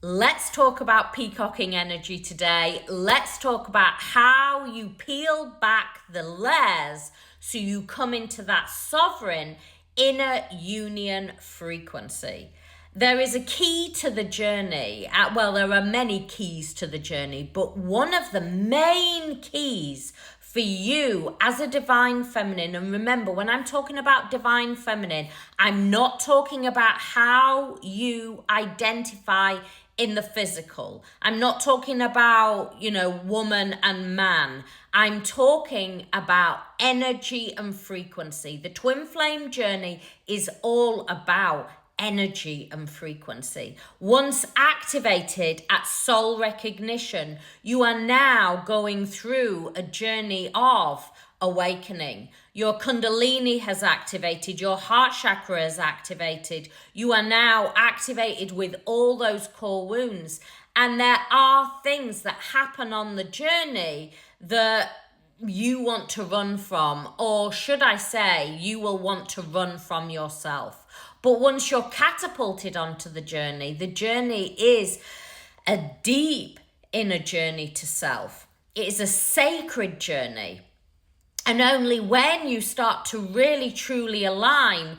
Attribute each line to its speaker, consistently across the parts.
Speaker 1: Let's talk about peacocking energy today. Let's talk about how you peel back the layers so you come into that sovereign inner union frequency. There is a key to the journey. Well, there are many keys to the journey, but one of the main keys for you as a divine feminine, and remember, when I'm talking about divine feminine, I'm not talking about how you identify in the physical. I'm not talking about, woman and man. I'm talking about energy and frequency. The twin flame journey is all about energy and frequency. Once activated at soul recognition, you are now going through a journey of awakening. Your kundalini has activated, your heart chakra has activated. You are now activated with all those core wounds. And there are things that happen on the journey that you want to run from, or should I say, you will want to run from yourself. But once you're catapulted onto the journey is a deep inner journey to self. It is a sacred journey. And only when you start to really truly align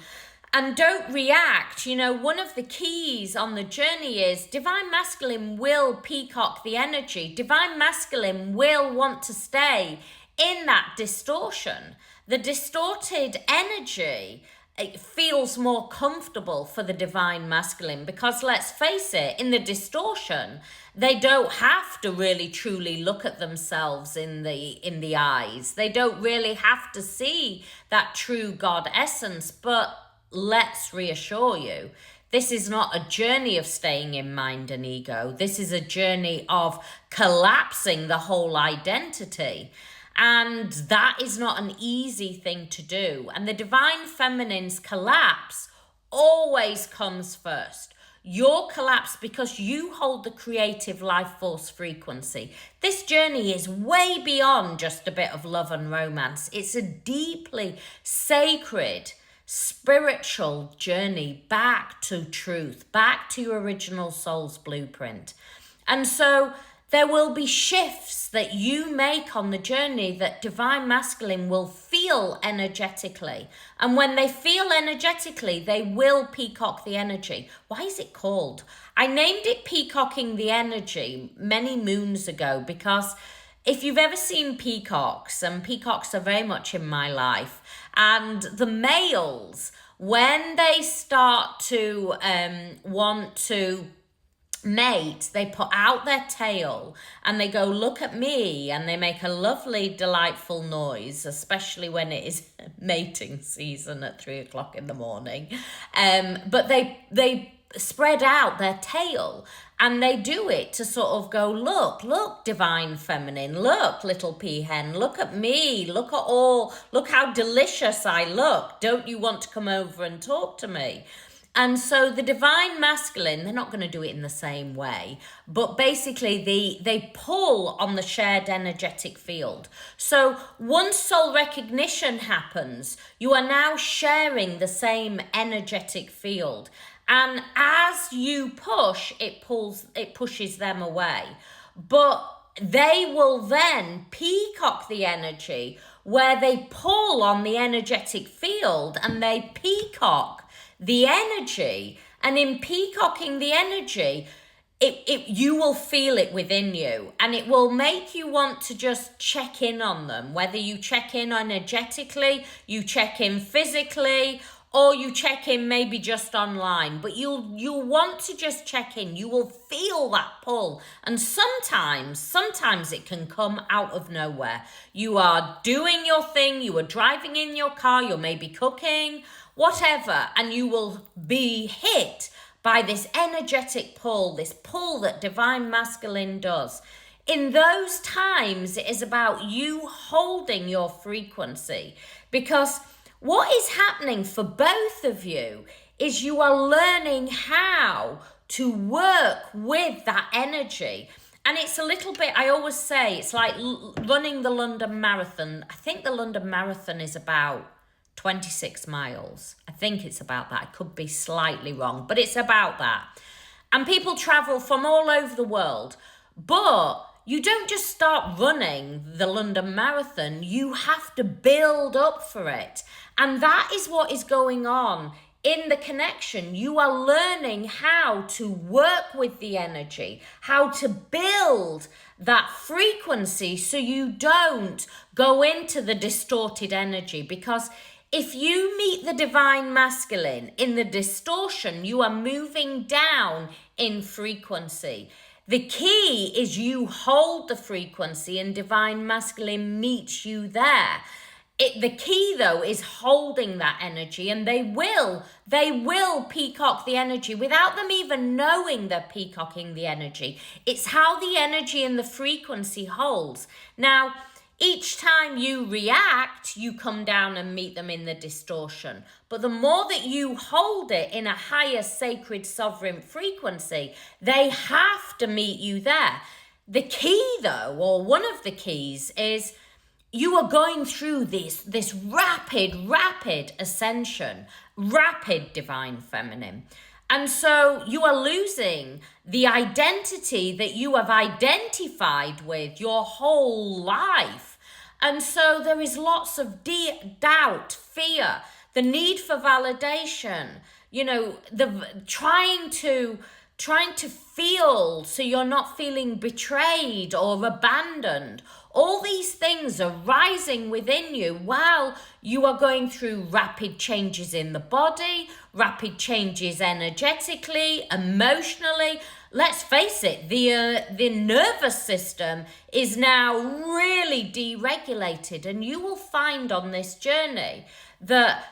Speaker 1: and don't react, one of the keys on the journey is divine masculine will peacock the energy. Divine masculine will want to stay in that distortion. The distorted energy, it feels more comfortable for the divine masculine because, let's face it, in the distortion, they don't have to really truly look at themselves in the eyes. They don't really have to see that true God essence. But let's reassure you, this is not a journey of staying in mind and ego. This is a journey of collapsing the whole identity. And that is not an easy thing to do. And the divine feminine's collapse always comes first. Your collapse, because you hold the creative life force frequency. This journey is way beyond just a bit of love and romance. It's a deeply sacred, spiritual journey back to truth, back to your original soul's blueprint. And so there will be shifts that you make on the journey that divine masculine will feel energetically. And when they feel energetically, they will peacock the energy. Why is it called? I named it Peacocking the Energy many moons ago because if you've ever seen peacocks, and peacocks are very much in my life, and the males, when they start to want to mate, they put out their tail and they go, look at me, and they make a lovely, delightful noise, especially when it is mating season at 3:00 in the morning. But they spread out their tail and they do it to sort of go, look, divine feminine, look, little peahen, look at me, look how delicious I look. Don't you want to come over and talk to me? And so the divine masculine, they're not going to do it in the same way, but basically they pull on the shared energetic field. So once soul recognition happens, you are now sharing the same energetic field. And as you push, it pushes them away. But they will then peacock the energy where they pull on the energetic field and they peacock the energy. And in peacocking the energy, you will feel it within you, and it will make you want to just check in on them, whether you check in energetically, you check in physically, or you check in maybe just online, but you'll want to just check in. You will feel that pull. And sometimes it can come out of nowhere. You are doing your thing, you are driving in your car, you're maybe cooking, whatever, and you will be hit by this energetic pull, this pull that divine masculine does. In those times, it is about you holding your frequency, because what is happening for both of you is you are learning how to work with that energy. And it's a little bit, I always say, it's like running the London Marathon. I think the London Marathon is about 26 miles. I think it's about that. I could be slightly wrong, but it's about that. And people travel from all over the world. But you don't just start running the London Marathon. You have to build up for it. And that is what is going on in the connection. You are learning how to work with the energy, how to build that frequency so you don't go into the distorted energy. Because if you meet the divine masculine in the distortion, you are moving down in frequency. The key is you hold the frequency and divine masculine meets you there. The key though is holding that energy, and they will peacock the energy without them even knowing they're peacocking the energy. It's how the energy and the frequency holds. Now, each time you react, you come down and meet them in the distortion. But the more that you hold it in a higher sacred sovereign frequency, they have to meet you there. The key though, or one of the keys, is you are going through this rapid ascension, rapid divine feminine. And so you are losing the identity that you have identified with your whole life. And so there is lots of doubt, fear, the need for validation, the trying to feel so you're not feeling betrayed or abandoned. All these things are rising within you while you are going through rapid changes in the body, rapid changes energetically, emotionally. Let's face it, the nervous system is now really deregulated, and you will find on this journey that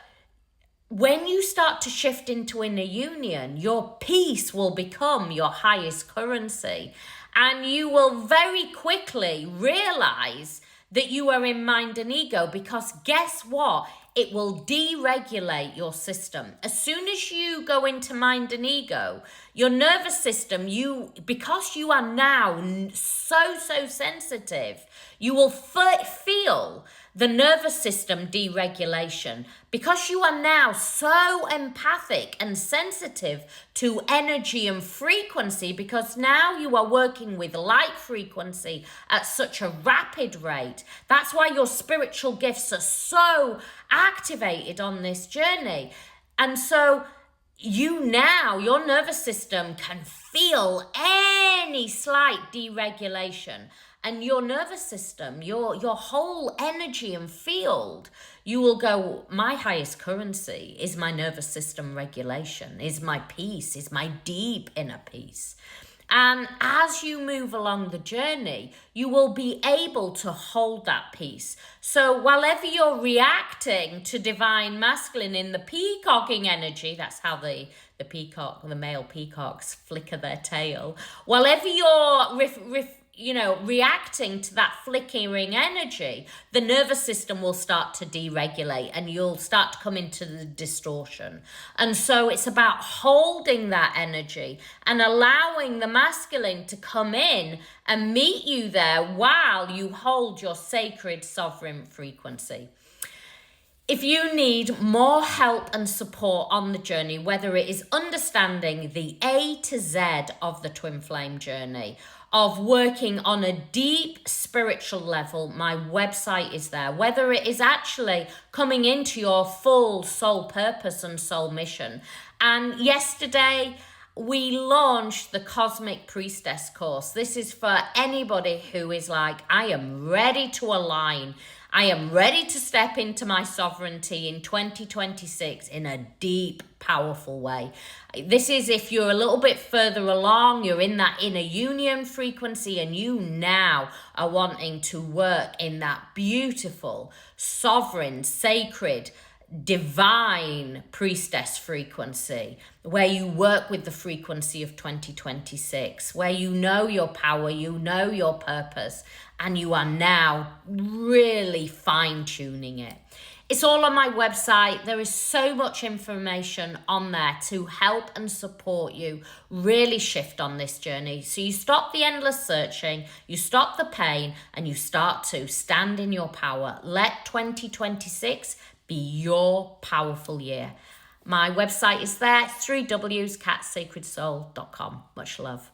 Speaker 1: when you start to shift into inner union, your peace will become your highest currency. And you will very quickly realize that you are in mind and ego, because guess what? It will deregulate your system. As soon as you go into mind and ego, your nervous system, because you are now so sensitive, you will feel the nervous system deregulation, because you are now so empathic and sensitive to energy and frequency, because now you are working with light frequency at such a rapid rate. That's why your spiritual gifts are so activated on this journey. And so your nervous system can feel any slight deregulation. And your nervous system, your whole energy and field, you will go, my highest currency is my nervous system regulation, is my peace, is my deep inner peace. And as you move along the journey, you will be able to hold that peace. So whenever you're reacting to divine masculine in the peacocking energy, that's how the male peacocks flicker their tail. Whenever you're reacting to that flickering energy, the nervous system will start to deregulate and you'll start to come into the distortion. And so it's about holding that energy and allowing the masculine to come in and meet you there while you hold your sacred sovereign frequency. If you need more help and support on the journey, whether it is understanding the A to Z of the twin flame journey, of working on a deep spiritual level, my website is there. Whether it is actually coming into your full soul purpose and soul mission. And yesterday, we launched the Cosmic Priestess course. This is for anybody who is like, I am ready to align. I am ready to step into my sovereignty in 2026 in a deep, powerful way. This is if you're a little bit further along, you're in that inner union frequency, and you now are wanting to work in that beautiful, sovereign, sacred, divine priestess frequency, where you work with the frequency of 2026, where you know your power, you know your purpose, and you are now really fine-tuning it. It's all on my website. There is so much information on there to help and support you really shift on this journey. So you stop the endless searching, you stop the pain, and you start to stand in your power. Let 2026 be your powerful year. My website is there, 3Ws, catsacredsoul.com. Much love.